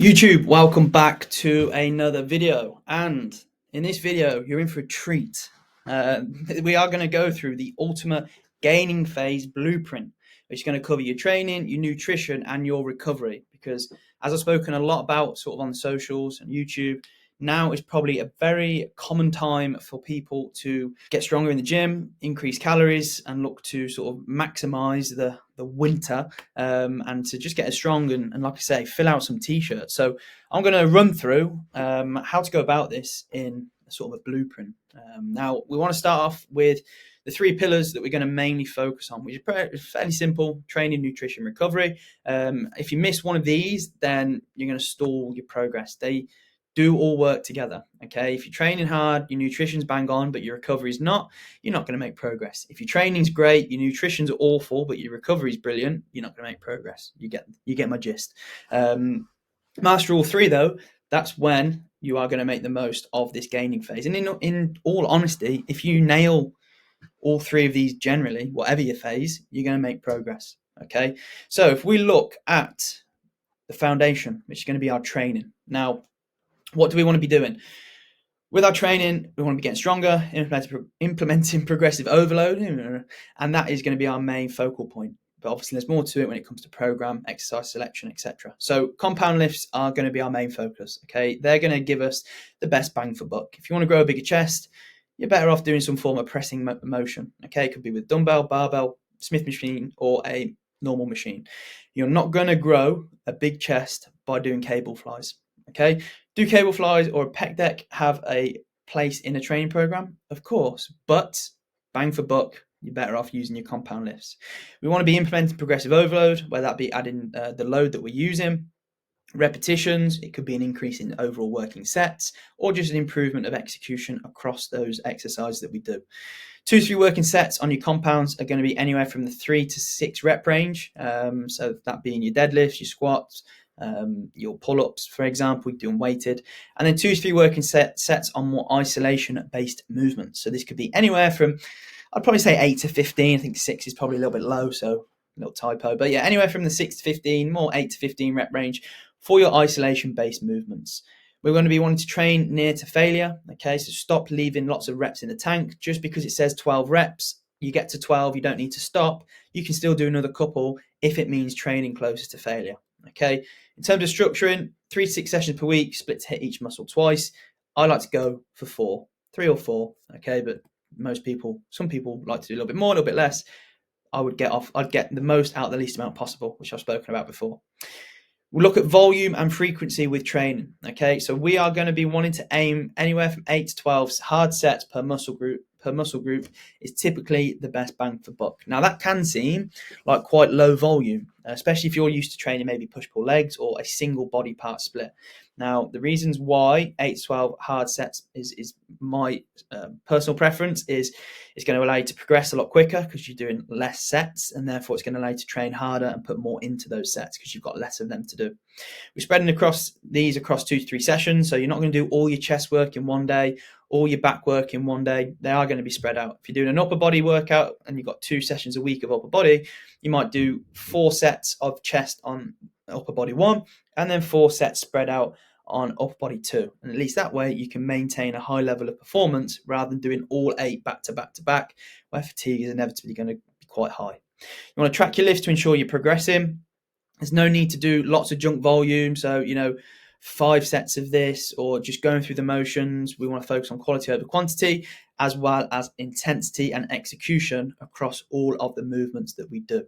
YouTube, welcome back to another video, and in this video you're in for a treat. We are going to go through the Ultimate Gaining Phase Blueprint, which is going to cover your training, your nutrition and your recovery, because as I've spoken a lot about sort of on the socials and YouTube, now is probably a very common time for people to get stronger in the gym, increase calories and look to sort of maximize the winter, and to just get as strong and like I say, fill out some t-shirts. So I'm going to run through how to go about this in sort of a blueprint. Now we want to start off with the three pillars that we're going to mainly focus on, which is fairly simple: training, nutrition, recovery. If you miss one of these, then you're going to stall your progress. They do all work together. Okay, if you're training hard, your nutrition's bang on, but your recovery's not, you're not going to make progress. If your training's great, your nutrition's awful, but your recovery's brilliant, you're not going to make progress. You get my gist. Master all three though, that's when you are going to make the most of this gaining phase. And in all honesty, if you nail all three of these generally, whatever your phase, you're going to make progress. Okay, so if we look at the foundation, which is going to be our training. Now, what do we want to be doing? With our training, we want to be getting stronger, implementing progressive overload, and that is going to be our main focal point. But obviously there's more to it when it comes to program, exercise selection, etc. So compound lifts are going to be our main focus. Okay, they're going to give us the best bang for buck. If you want to grow a bigger chest, you're better off doing some form of pressing motion. Okay, it could be with dumbbell, barbell, Smith machine, or a normal machine. You're not going to grow a big chest by doing cable flies. Okay, do cable flies or a pec deck have a place in a training program? Of course, but bang for buck, you're better off using your compound lifts. We want to be implementing progressive overload, whether that be adding the load that we're using, repetitions, it could be an increase in overall working sets, or just an improvement of execution across those exercises that we do. 2 to 3 working sets on your compounds are going to be anywhere from the 3 to 6 rep range. So that being your deadlifts, your squats, your pull-ups, for example, doing weighted, and then 2 to 3 working sets on more isolation-based movements. So this could be anywhere from, I'd probably say 8 to 15. I think 6 is probably a little bit low, so a little typo. But yeah, anywhere from the 6 to 15, more 8 to 15 rep range for your isolation-based movements. We're going to be wanting to train near to failure. Okay, so stop leaving lots of reps in the tank. Just because it says 12 reps, you get to 12, you don't need to stop. You can still do another couple if it means training closer to failure. Okay, in terms of structuring, 3 to 6 sessions per week, split to hit each muscle twice. I like to go for 4, 3 or 4. Okay, but some people like to do a little bit more, a little bit less. I'd get the most out of the least amount possible, which I've spoken about before. We'll look at volume and frequency with training. Okay, so we are going to be wanting to aim anywhere from 8 to 12 hard sets per muscle group. Is typically the best bang for buck. Now that can seem like quite low volume, especially if you're used to training maybe push-pull legs or a single body part split. Now the reasons why 8 to 12 hard sets is my personal preference is it's going to allow you to progress a lot quicker because you're doing less sets, and therefore it's going to allow you to train harder and put more into those sets because you've got less of them to do. We're spreading across 2 to 3 sessions, so you're not going to do all your chest work in one day, all your back work in one day. They are going to be spread out. If you're doing an upper body workout and you've got 2 sessions a week of upper body, you might do 4 sets of chest on upper body 1 and then 4 sets spread out on upper body 2. And at least that way you can maintain a high level of performance rather than doing all 8 back to back to back, where fatigue is inevitably going to be quite high. You want to track your lifts to ensure you're progressing. There's no need to do lots of junk volume. So, 5 sets of this or just going through the motions. We want to focus on quality over quantity, as well as intensity and execution across all of the movements that we do.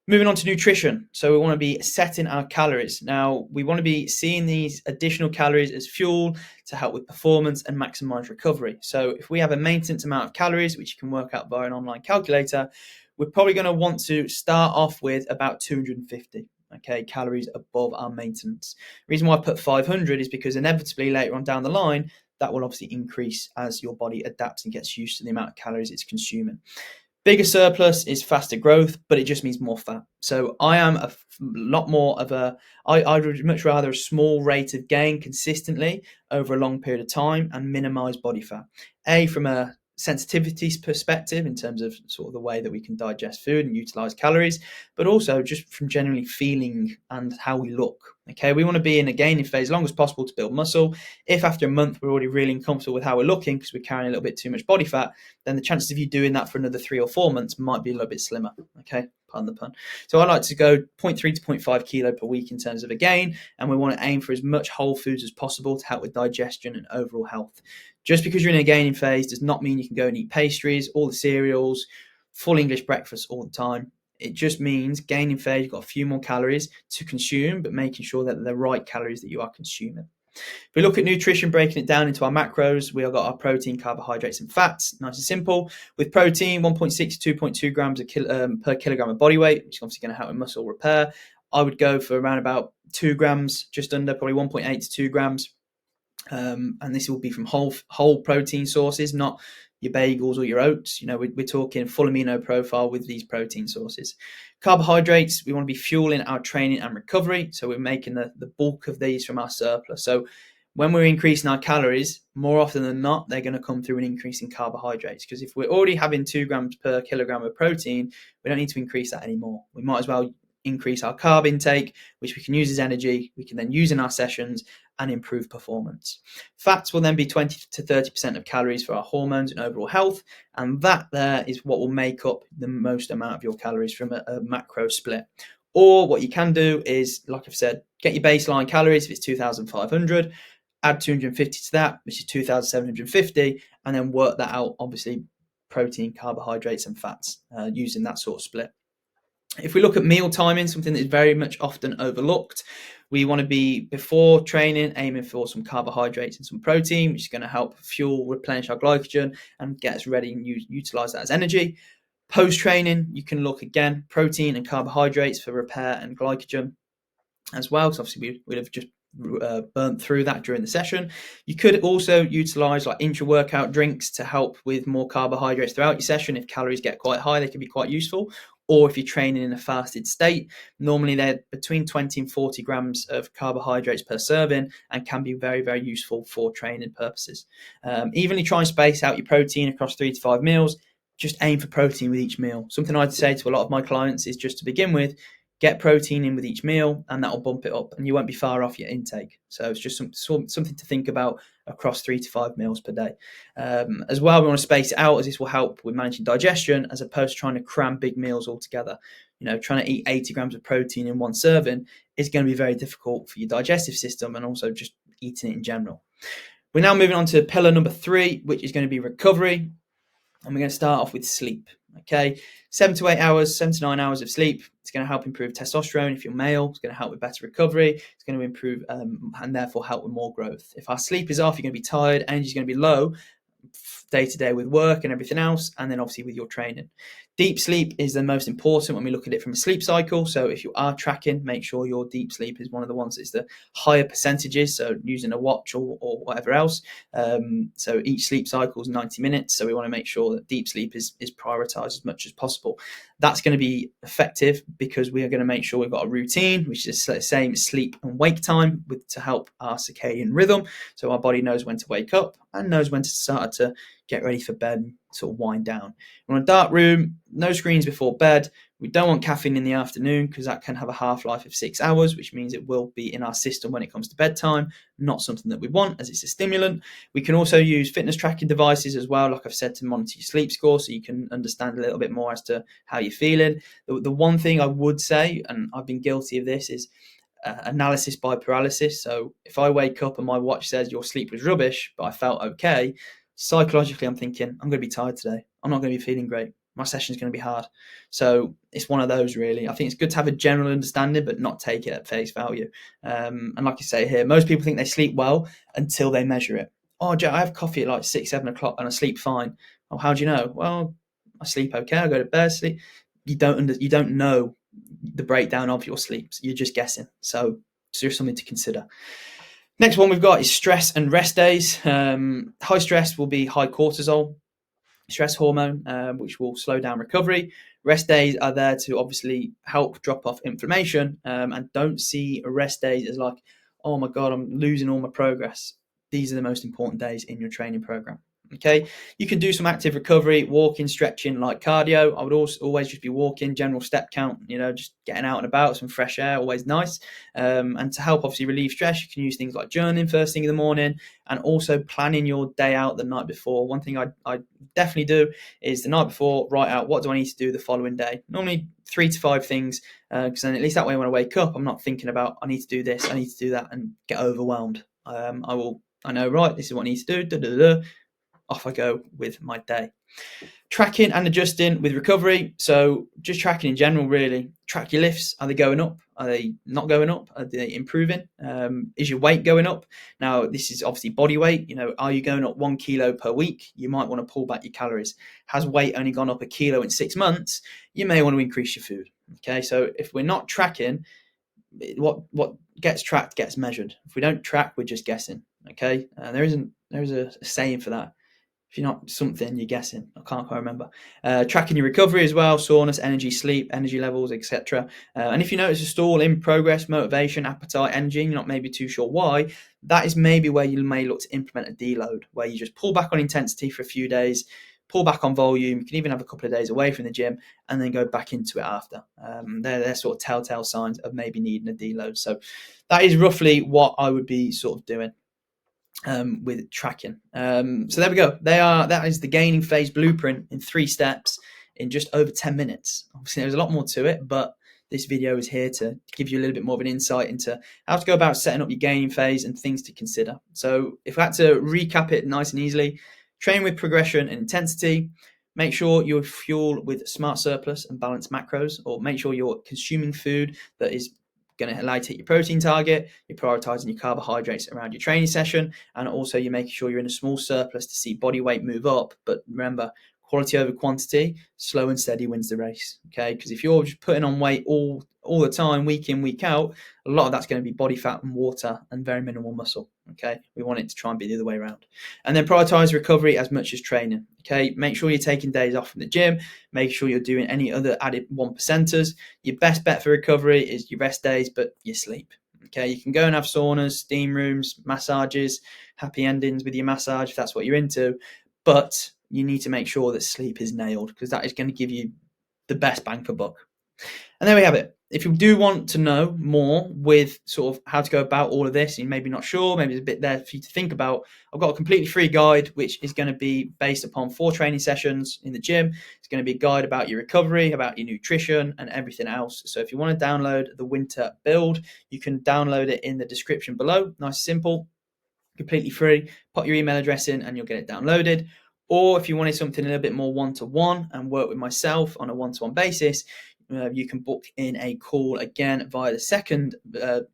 Moving on to nutrition. So we want to be setting our calories. Now, we want to be seeing these additional calories as fuel to help with performance and maximize recovery. So if we have a maintenance amount of calories, which you can work out via an online calculator, we're probably going to want to start off with about 250 calories above our maintenance. The reason why I put 500 is because inevitably later on down the line, that will obviously increase as your body adapts and gets used to the amount of calories it's consuming. Bigger surplus is faster growth, but it just means more fat. So I am a lot more of I would much rather a small rate of gain consistently over a long period of time and minimize body fat. From a sensitivity perspective in terms of sort of the way that we can digest food and utilize calories, but also just from generally feeling and how we look. Okay, we want to be in a gaining phase as long as possible to build muscle. If after a month we're already really uncomfortable with how we're looking because we're carrying a little bit too much body fat, then the chances of you doing that for another 3 or 4 months might be a little bit slimmer. Okay, pardon the pun. So I like to go 0.3 to 0.5 kilo per week in terms of a gain, and we want to aim for as much whole foods as possible to help with digestion and overall health. Just because you're in a gaining phase does not mean you can go and eat pastries, all the cereals, full English breakfast all the time. It just means gaining phase, you've got a few more calories to consume, but making sure that they're the right calories that you are consuming. If we look at nutrition, breaking it down into our macros, we have got our protein, carbohydrates, and fats. Nice and simple. With protein, 1.6 to 2.2 grams per kilogram of body weight, which is obviously going to help with muscle repair. I would go for around about 2 grams, just under, probably 1.8 to 2 grams. And this will be from whole protein sources, not your bagels or your oats. We're talking full amino profile with these protein sources. Carbohydrates, we want to be fueling our training and recovery, so we're making the bulk of these from our surplus. So when we're increasing our calories, more often than not, they're going to come through an increase in carbohydrates, because if we're already having 2 grams per kilogram of protein, we don't need to increase that anymore. We might as well increase our carb intake, which we can use as energy. We can then use in our sessions and improve performance. Fats will then be 20 to 30% of calories for our hormones and overall health, and that there is what will make up the most amount of your calories from a macro split. Or what you can do is, like I've said, get your baseline calories. If it's 2,500, add 250 to that, which is 2,750, and then work that out, obviously protein, carbohydrates, and fats, using that sort of split. If we look at meal timing, something that is very much often overlooked, we want to be, before training, aiming for some carbohydrates and some protein, which is going to help fuel, replenish our glycogen, and get us ready and utilize that as energy. Post-training, you can look again, protein and carbohydrates for repair and glycogen as well, because obviously we'd have just burnt through that during the session. You could also utilize like intra-workout drinks to help with more carbohydrates throughout your session. If calories get quite high, they can be quite useful. Or if you're training in a fasted state, normally they're between 20 and 40 grams of carbohydrates per serving and can be very, very useful for training purposes. Evenly try and space out your protein across 3 to 5 meals. Just aim for protein with each meal. Something I'd say to a lot of my clients is, just to begin with, get protein in with each meal, and that'll bump it up, and you won't be far off your intake. So it's just something to think about across 3 to 5 meals per day. As well, we want to space it out, as this will help with managing digestion, as opposed to trying to cram big meals all together. Trying to eat 80 grams of protein in one serving is going to be very difficult for your digestive system, and also just eating it in general. We're now moving on to pillar number 3, which is going to be recovery. And we're going to start off with sleep. Okay, 7 to 8 hours, 7 to 9 hours of sleep. It's going to help improve testosterone if you're male. It's going to help with better recovery. It's going to improve and therefore help with more growth. If our sleep is off, you're going to be tired, energy is going to be low day to day with work and everything else, and then obviously with your training. Deep sleep is the most important when we look at it from a sleep cycle. So if you are tracking, make sure your deep sleep is one of the ones that's the higher percentages, so using a watch or whatever else. So each sleep cycle is 90 minutes, so we want to make sure that deep sleep is prioritized as much as possible. That's going to be effective because we are going to make sure we've got a routine, which is the same sleep and wake time, to help our circadian rhythm, so our body knows when to wake up and knows when to start to get ready for bed and sort of wind down. We want a dark room, no screens before bed. We don't want caffeine in the afternoon, because that can have a half-life of 6 hours, which means it will be in our system when it comes to bedtime, not something that we want, as it's a stimulant. We can also use fitness tracking devices as well, like I've said, to monitor your sleep score, so you can understand a little bit more as to how you're feeling. The one thing I would say, and I've been guilty of this, is analysis by paralysis. So if I wake up and my watch says your sleep was rubbish, but I felt okay, psychologically I'm thinking, I'm going to be tired today. I'm not going to be feeling great. My session is going to be hard. So it's one of those, really. I think it's good to have a general understanding, but not take it at face value. And like I say here, most people think they sleep well until they measure it. Oh, Joe, I have coffee at like 6, 7 o'clock and I sleep fine. Oh, how do you know? Well, I sleep okay. I go to bed, sleep. You don't know the breakdown of your sleep. You're just guessing. So it's just something to consider. Next one we've got is stress and rest days. High stress will be high cortisol, stress hormone, which will slow down recovery. Rest days are there to obviously help drop off inflammation, and don't see rest days as like, oh my God, I'm losing all my progress. These are the most important days in your training program. Okay, you can do some active recovery, walking, stretching, like cardio. I would also always just be walking, general step count, just getting out and about, some fresh air, always nice. And to help obviously relieve stress, you can use things like journaling first thing in the morning, and also planning your day out the night before. One thing I definitely do is the night before, write out what do I need to do the following day. Normally 3 to 5 things, because then at least that way when I wake up, I'm not thinking about I need to do this, I need to do that, and get overwhelmed. I know, right, this is what I need to do. Off I go with my day. Tracking and adjusting with recovery. So just tracking in general, really. Track your lifts. Are they going up? Are they not going up? Are they improving? Is your weight going up? Now, this is obviously body weight. Are you going up 1 kilo per week? You might want to pull back your calories. Has weight only gone up 1 kilo in 6 months? You may want to increase your food. Okay, so if we're not tracking, what gets tracked gets measured. If we don't track, we're just guessing. Okay, there's a saying for that. If you're not something, you're guessing. I can't quite remember. Tracking your recovery as well, soreness, energy, sleep, energy levels, etc. And if you notice a stall in progress, motivation, appetite, energy, you're not maybe too sure why, that is maybe where you may look to implement a deload, where you just pull back on intensity for a few days, pull back on volume. You can even have a couple of days away from the gym and then go back into it after. They're sort of telltale signs of maybe needing a deload. So that is roughly what I would be sort of doing with tracking. So there we go. That is the gaining phase blueprint in 3 steps in just over 10 minutes. Obviously, there's a lot more to it, but this video is here to give you a little bit more of an insight into how to go about setting up your gaining phase and things to consider. So if I had to recap it nice and easily, train with progression and intensity. Make sure you fuel with smart surplus and balanced macros, or make sure you're consuming food that is going to allow you to hit your protein target. You're prioritizing your carbohydrates around your training session, and also you're making sure you're in a small surplus to see body weight move up. But remember, quality over quantity, slow and steady wins the race. Okay, because if you're just putting on weight all the time, week in, week out, a lot of that's going to be body fat and water and very minimal muscle. Okay, we want it to try and be the other way around. And then prioritize recovery as much as training. Okay, make sure you're taking days off from the gym. Make sure you're doing any other added 1%ers. Your best bet for recovery is your rest days, but your sleep. Okay, you can go and have saunas, steam rooms, massages, happy endings with your massage if that's what you're into, but you need to make sure that sleep is nailed, because that is going to give you the best bang for buck. And there we have it. If you do want to know more with sort of how to go about all of this, and you're maybe not sure, maybe there's a bit there for you to think about, I've got a completely free guide, which is going to be based upon 4 training sessions in the gym. It's going to be a guide about your recovery, about your nutrition, and everything else. So if you want to download the winter build, you can download it in the description below. Nice, simple, completely free. Put your email address in and you'll get it downloaded. Or if you wanted something a little bit more one-to-one and work with myself on a one-to-one basis, you can book in a call again via the second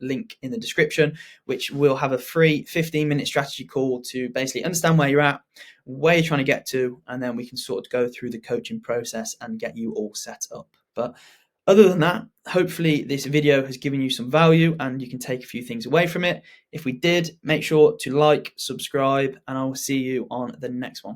link in the description, which will have a free 15-minute strategy call to basically understand where you're at, where you're trying to get to, and then we can sort of go through the coaching process and get you all set up. But other than that, hopefully this video has given you some value and you can take a few things away from it. If we did, make sure to like, subscribe, and I will see you on the next one.